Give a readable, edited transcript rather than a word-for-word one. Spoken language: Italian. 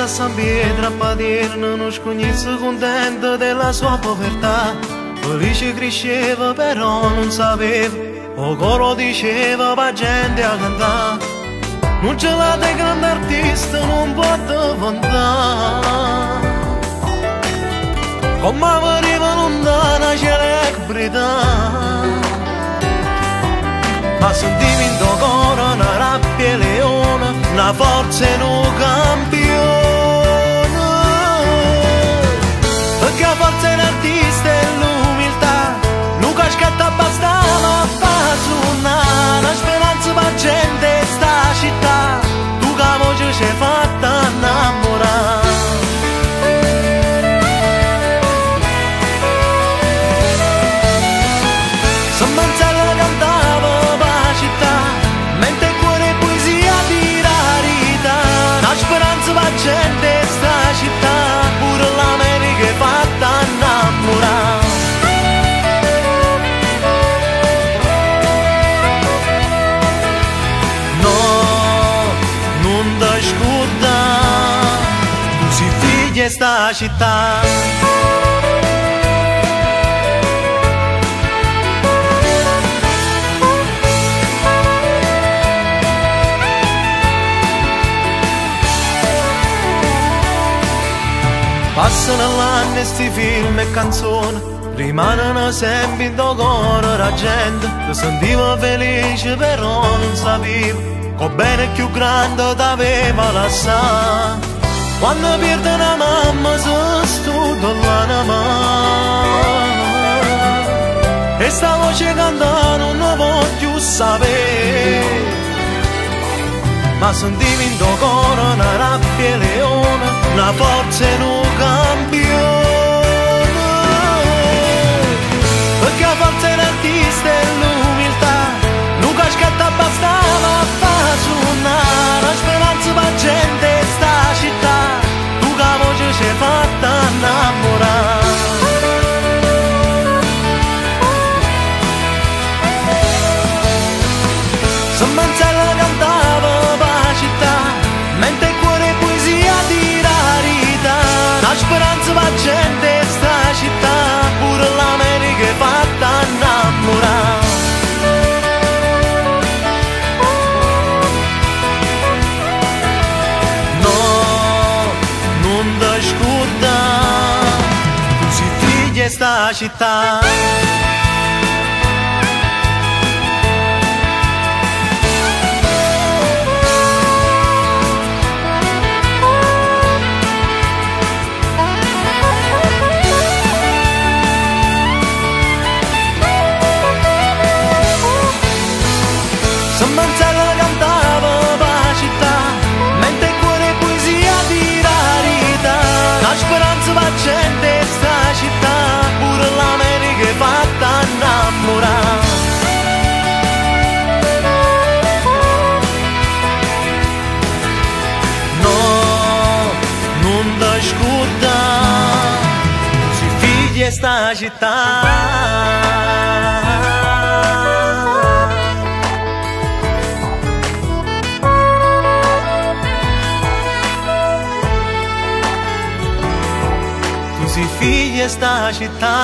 a San Pietro a Paterno non scognisse contento della sua povertà. Felice cresceva però non sapeva, o coro diceva pa' gente a cantare. Non ce l'ha dei grandi artisti, non può vantare. Come veniva lontana celebrità, ma sentivi in tuo cuore una rabbia e leone, una forza e un campione. Perché la forza è un artista e l'umiltà, Luca scatta bastava a far suonare la speranza per gente in sta città, tu che voce ci hai fatta innamorare. Manzella cantava la città, mentre il cuore è poesia di rarità. La speranza va gente in sta città, pure l'America è fatta innamorare. No, non ti scordare, tu sei figlia di sta città. Passano l'anno e sti film e canzoni, rimangono sempre in tuo cuore la gente che sentiva felice però non sapeva che bene più grande t'aveva lasciato. Quando pierde una mamma si studia la mano e sta voce cantare non la voglio sapere. Ma sentivi in tuo cuore una rabbia e leone, una forza e un campione. Perché la forza è un artista e l'umiltà, Luca scatta bastava a far suonare la speranza per gente in sta città, tu che voce ci hai fatta innamorare. Se Manzella cantava città, mentre il cuore è poesia di rarità. La speranza va gente in sta città, pure l'America è fatta innamorare. No, non ti scordare, tu sei figlia di sta città. Se Manzella cantava la città, mentre il cuore è poesia di rarità. La speranza va gente in sta città, pure l'America è fatta innamorare. No, non ti scordare, tu sei figlia di sta città. Sei figlia di sta città.